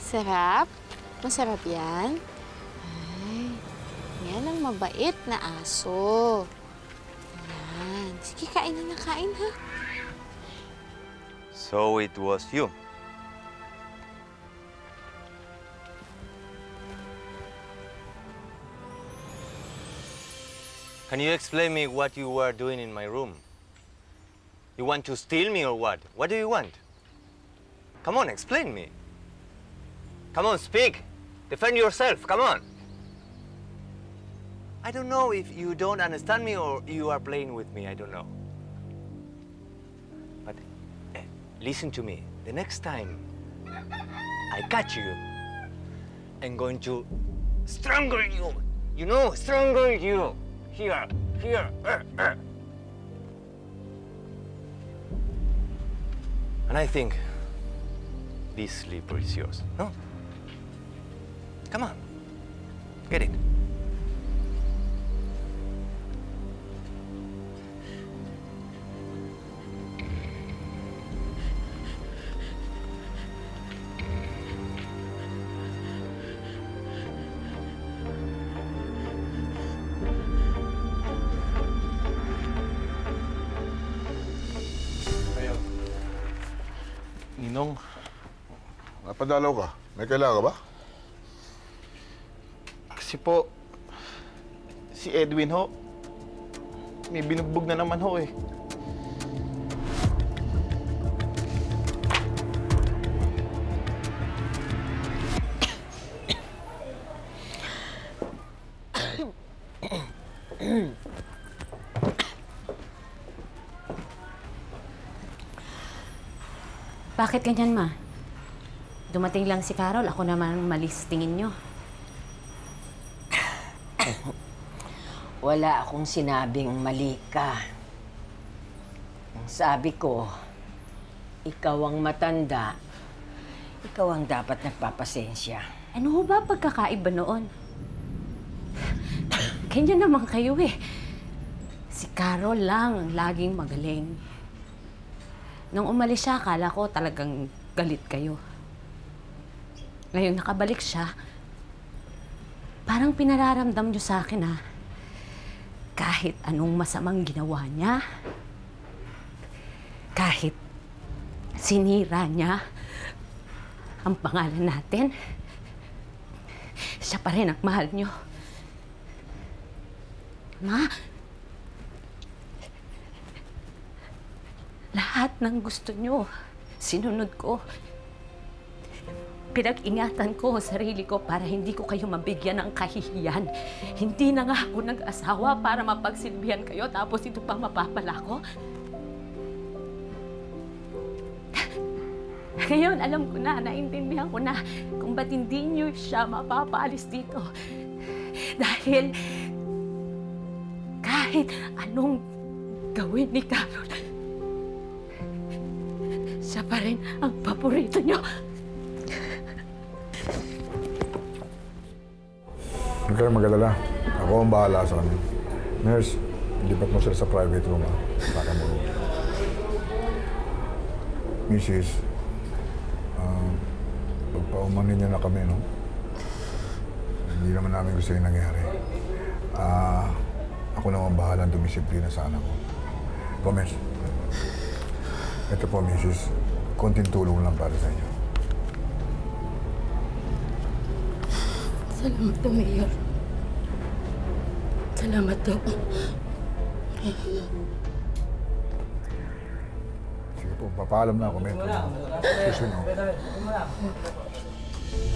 Sarap? Masarap yan? Ay, yan ang mabait na aso. Yan. Sige, kain na kain, ha? So it was you. Can you explain me what you were doing in my room? You want to steal me or what? What do you want? Come on, explain me. Come on, speak. Defend yourself, come on. I don't know if you don't understand me or you are playing with me, I don't know. But listen to me. The next time I catch you, I'm going to strangle you. You know, strangle you. Here. And I think this slipper is yours, no? Come on, get it. Ninong, Napadalaw ka? May kailangan ka ba? kasi po, si Edwin ho, may binugbog na naman ho eh. Bakit ganyan, Ma? Dumating lang si Carol, ako naman malis tingin nyo. Wala akong sinabing mali ka. Ang sabi ko, ikaw ang matanda, ikaw ang dapat nagpapasensya. Ano ho ba pagkakaiba noon? Ganyan naman kayo eh. Si Carol lang ang laging magaling. Nung umalis siya, akala ko talagang galit kayo. Ngayon nakabalik siya, parang pinararamdam niyo sa akin, ha? Kahit anong masamang ginawa niya, kahit sinira niya ang pangalan natin, siya pa rin ang mahal niyo. Ma, lahat ng gusto niyo, sinunod ko. Pinag-ingatan ko ang sarili ko para hindi ko kayo mabigyan ng kahihiyan. Hindi na nga ako nag-asawa para mapagsilbihan kayo, tapos ito pa mapapala ko. Ngayon, alam ko na, naintindihan ko na kung ba't hindi niyo siya mapapaalis dito. Dahil kahit anong gawin ni Carol, siya pa rin ang paborito niyo. Huwag kayong mag-alala. Ako ang bahala sa amin. Nurse, lipat mo sila sa private room, ha? Para mo. Mrs., pagpaumanin niyo na kami, no? Hindi naman namin gusto yung nangyari. Ako naman bahala dumisiplina sa anak ko. Gomez, ito po, Mrs. Konting tulong lang para sa inyo. Salamat po, Mayor. Salamat po. Sige po, papaalam na ako, men. Excuse me.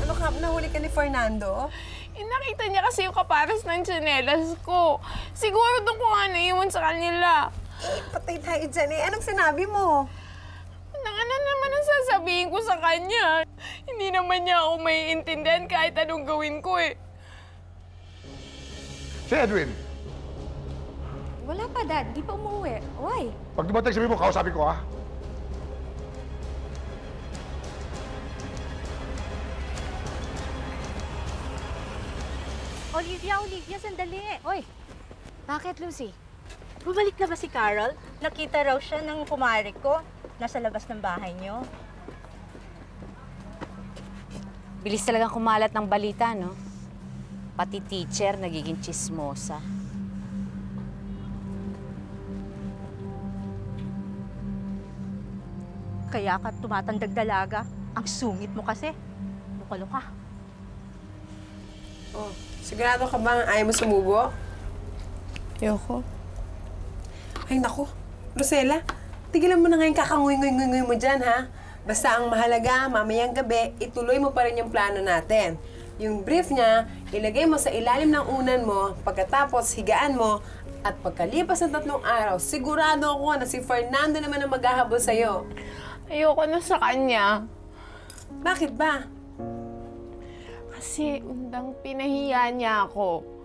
Ano ka? Nahuli ka ni Fernando? Nakita niya kasi yung kapares ng tsinelas ko. Siguro doon ko nga naiwan sa kanila. Patay tayo dyan eh. Anong sinabi mo? Ano naman ang sasabihin ko sa kanya? Hindi naman niya ako maiintindihan kahit anong gawin ko eh. Si Edwin! Wala pa, Dad. Di pa umuwi. Why? Pag dumating sabi mo, kausapin ko, ha? Olivia, sandali. Oy, bakit, Lucy? Bumalik na ba si Carol? Nakita raw siya ng kumare ko. Nasa labas ng bahay niyo. Bilis talagang kumalat ng balita, no? Pati teacher nagiging chismosa. Kaya ka tumatandag dalaga. Ang sungit mo kasi. Luka-luka. Oh, sigurado ka bang ayaw mo sumubo? Ayoko. Ay, naku. Rosella, tigilan mo na ngayon kakanguy-nguy-nguy mo dyan, ha? Basta ang mahalaga, mamayang gabi, ituloy mo pa rin yung plano natin. Yung brief niya, ilagay mo sa ilalim ng unan mo, pagkatapos higaan mo, at pagkalipas ng 3 araw, sigurado ako na si Fernando naman ang maghahabol sa'yo. Ayoko na sa kanya. Bakit ba? Kasi undang pinahiya niya ako.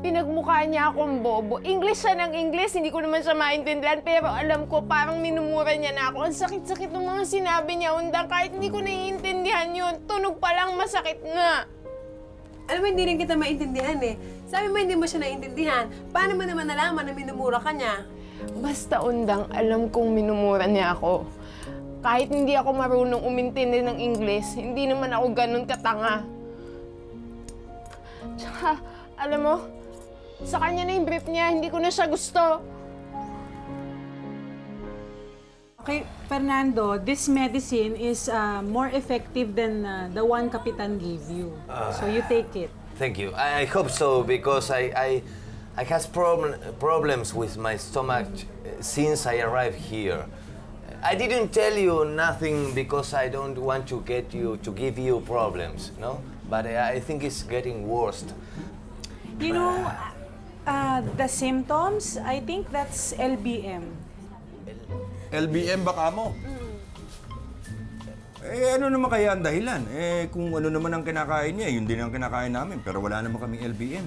Pinagmukha niya akong bobo. English siya ng English, hindi ko naman siya maintindihan. Pero alam ko, parang minumura niya na ako. Ang sakit-sakit ng mga sinabi niya, undang. Kahit hindi ko naiintindihan yun, tunog pa lang masakit nga. Alam mo, hindi rin kita maintindihan eh. Sabi mo hindi mo siya naiintindihan. Paano mo naman nalaman na minumura ka niya? Basta undang, alam kong minumura niya ako. Kahit hindi ako marunong umintindi ng English, hindi naman ako ganun katanga. Tsaka, alam mo, sa kanya na yung brief niya, hindi ko na siya gusto. Okay, Fernando, this medicine is more effective than the one Kapitan gave you. So you take it. Thank you. I hope so, because I has problems with my stomach since I arrived here. I didn't tell you nothing because I don't want to give you problems, no? But I think it's getting worse. You know, the symptoms, I think that's LBM. LBM baka mo? Eh, ano naman kaya ang dahilan? Eh, kung ano naman ang kinakain niya, yun din ang kinakain namin. Pero wala naman kaming LBM.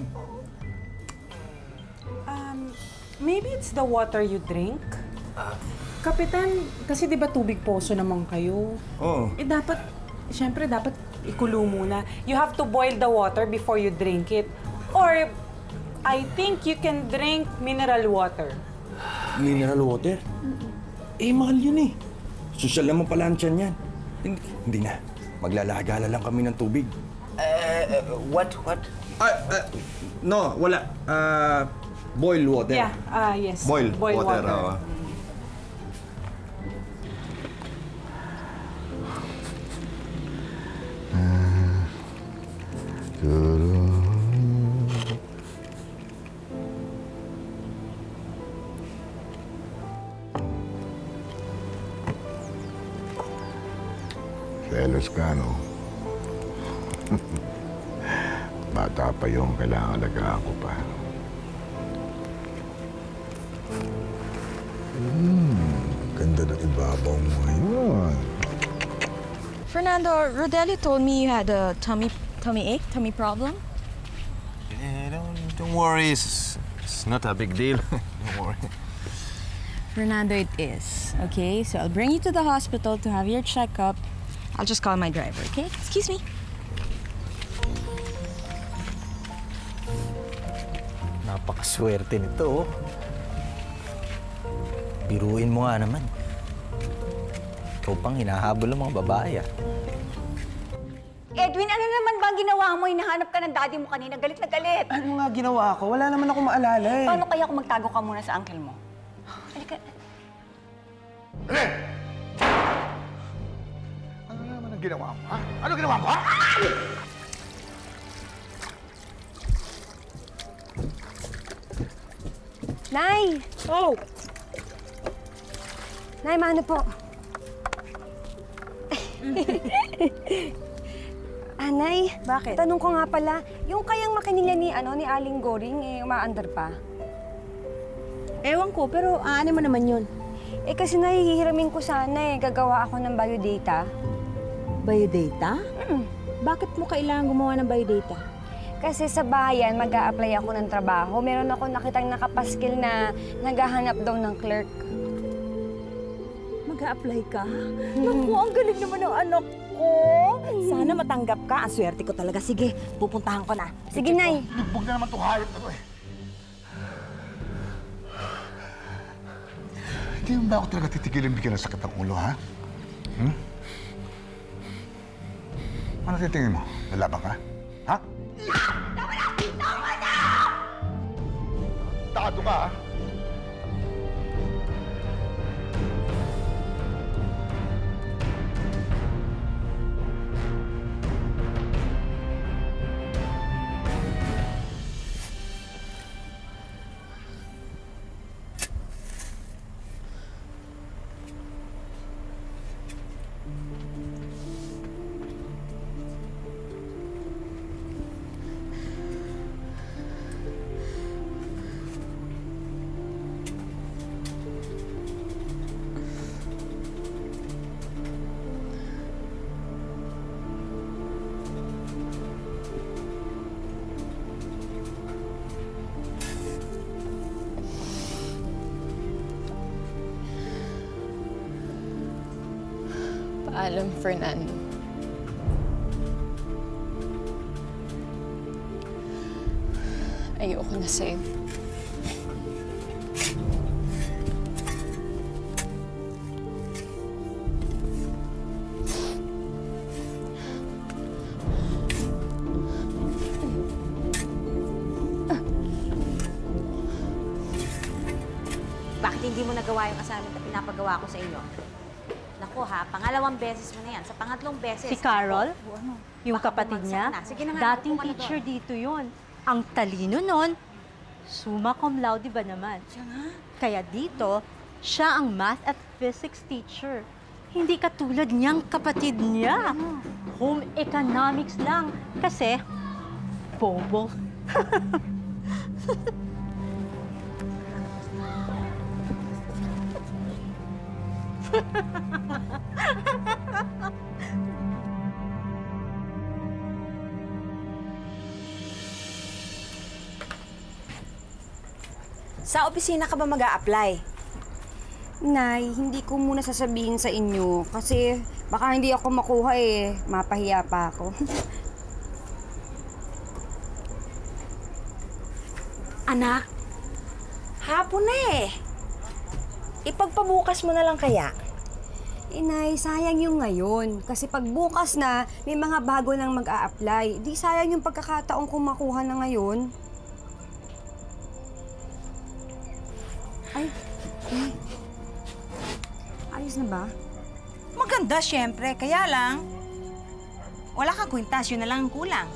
Maybe it's the water you drink. Kapitan, kasi di ba tubig poso naman kayo? Oo. Eh, dapat, syempre, dapat ikulo muna. You have to boil the water before you drink it. Or, I think you can drink mineral water. Mineral water? Eh, mahal yun eh. Sosyal naman pala ang tiyan yan. Hindi na. Maglalagala lang kami ng tubig. What? No, wala. Boil water. Yeah, yes. Boil water. Selos ka, no? Bata pa yung kailangan alagaan ko pa. Ganda ng ibabaw mo ngayon. Fernando, Rodelio told me you had a tummy problem. Don't worry. It's not a big deal. Don't worry. Fernando, it is. Okay, so I'll bring you to the hospital to have your checkup. I'll just call my driver, okay? Excuse me. Napakaswerte nito, oh. Biruin mo nga naman. Ikaw pang hinahabol ng mga babae, ah. Edwin, ano naman ba ang ginawa mo? Hinahanap ka ng daddy mo kanina. Galit na galit. Ano nga ginawa ko? Wala naman ako maalala eh. Paano kaya kung magtago ka muna sa uncle mo? Halika. Ano naman ang ginawa mo, ha? Ano ginawa mo, ha? Nay! Oh! Nay, mano po? Nay, bakit? Tanong ko nga pala, yung kayang makinila ni Aling Goring, umaandar pa? Ewan ko, pero ano mo naman yun? Kasi nahihiramin ko sana gagawa ako ng biodata. Biodata? Bakit mo kailangan gumawa ng biodata? Kasi sa bayan, mag-a-apply ako ng trabaho. Meron ako nakitang nakapaskil na naghahanap daw ng clerk. Mag-a-apply ka? Naku, ang galing naman ng anak ko. Sana matanggap ka. Ang swerte ko talaga. Sige, pupuntahan ko na. Sige, Nay. Huwag na naman itong hayop na to eh. Hindi mo ba ako talaga titigilin bigyan ng sakit ng ulo, ha? Ano titingin mo? Lalaban ka? Ha? Takado ka, ha? Paalam, Fernando. Ayoko na sa'yo. Bakit hindi mo nagawa yung assignment na pinapagawa ko sa inyo? Naku ha, pangalawang beses mo na yan. Sa pangatlong beses... Si Carol? Ano? Yung kapatid niya? Sige na nga, Dating upo ka na teacher doon. dito yun. Ang talino nun. Summa cum laude ba naman? Siya nga. Kaya dito, siya ang math at physics teacher. Hindi katulad niyang kapatid niya. Home economics lang. Kasi, bobo. Sa opisina ka ba mag-a-apply? Nay, hindi ko muna sasabihin sa inyo kasi baka hindi ako makuha eh. Mapahiya pa ako. Anak, hapon na eh. Ipagpabukas mo na lang kaya? Inay, sayang yung ngayon. Kasi pag bukas na, may mga bago nang mag-a-apply. Di sayang yung pagkakataong kung makuha na ngayon. Ay, ayos na ba? Maganda, syempre. Kaya lang, wala kang kwintas. Yun na lang ang kulang.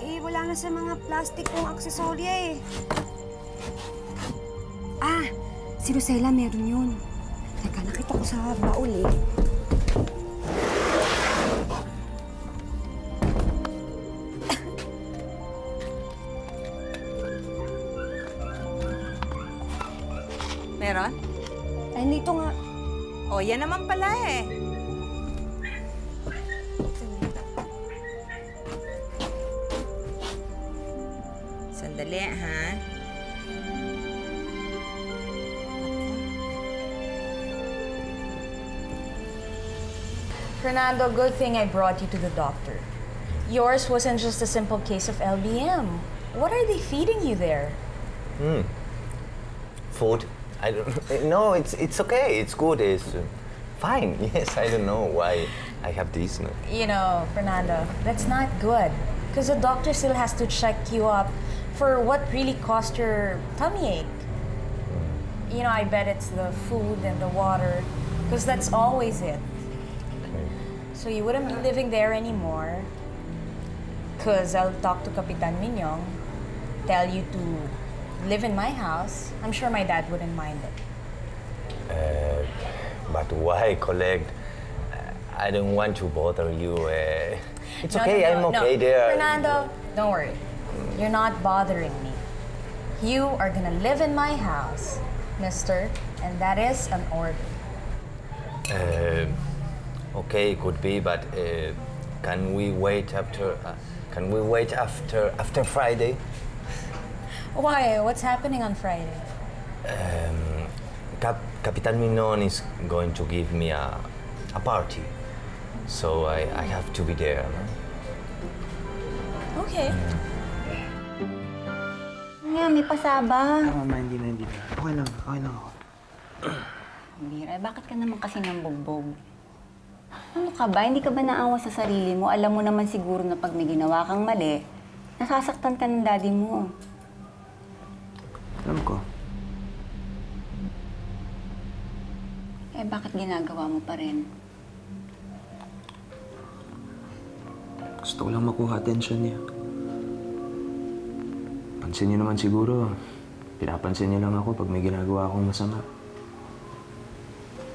Eh, wala na sa mga plastic kong aksesorya eh. Ah, si Rosella meron yun. Teka, nakita ko sa baul eh. Meron? Ay, dito nga. O, yan naman pala eh. Sandali, ha? Fernando, good thing I brought you to the doctor. Yours wasn't just a simple case of LBM. What are they feeding you there? Food. I don't. No, it's okay. It's good. It's fine. Yes, I don't know why I have this. No. You know, Fernando, that's not good. Because the doctor still has to check you up for what really caused your tummy ache. You know, I bet it's the food and the water, because that's always it. So you wouldn't be living there anymore, because I'll talk to Kapitan Minyong, tell you to live in my house. I'm sure my dad wouldn't mind it. But why, collect? I don't want to bother you. It's No, okay. no, I'm no, okay no. there. Fernando, don't worry. You're not bothering me. You are gonna live in my house, mister, and that is an order. Okay, could be, but can we wait after? Can we wait after Friday? Why? What's happening on Friday? Capitan Minon is going to give me a party, so I have to be there. No? Okay. Nga, may pasaba. Mama, hindi na. Okay lang ako. Mira, bakit ka naman kasi nang bugbog? Ano ka ba? Hindi ka ba naawa sa sarili mo? Alam mo naman siguro na pag may ginawa kang mali, nasasaktan ka ng daddy mo. Alam ko. Eh, bakit ginagawa mo pa rin? Gusto ko lang makuha atensyon niya. Pansin niyo naman siguro, pinapansin niya lang ako pag may ginagawa akong masama.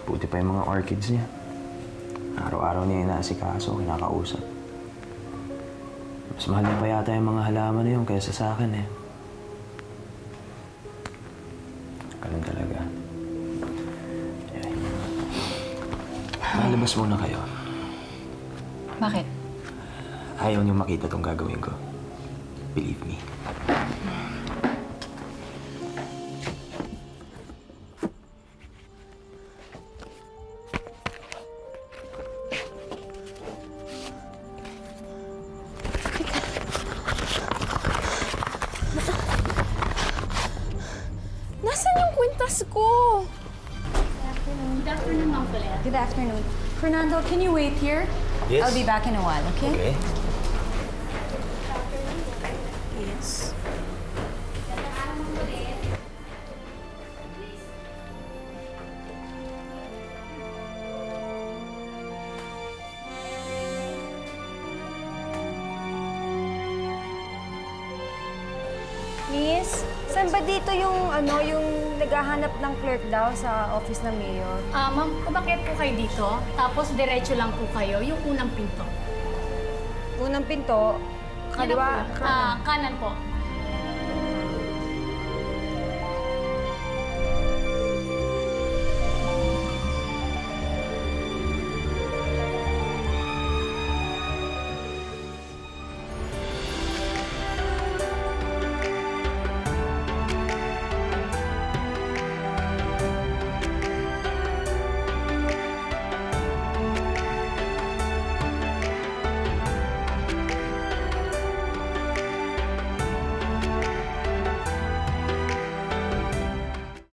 Buti pa yung mga orchids niya. Araw-araw niya inaasikaso, kinakausap. Mas mahal niya pa yata yung mga halaman na yun kaysa sa akin eh. Ganun talaga. Malabas muna kayo. Bakit? Ayaw niyo makita tong gagawin ko. Believe me. Nasaan yung kwintas ko? Good afternoon, Ma'am Colette. Good afternoon. Fernando, can you wait here? Yes. I'll be back in a while, okay? Okay. Yes. Miss, saan ba dito yung naghahanap ng clerk daw sa office ng mayor? Ma'am, umakyat po kayo dito, tapos diretso lang po kayo, yung unang pinto. Unang pinto, kaliwa, Kanan po.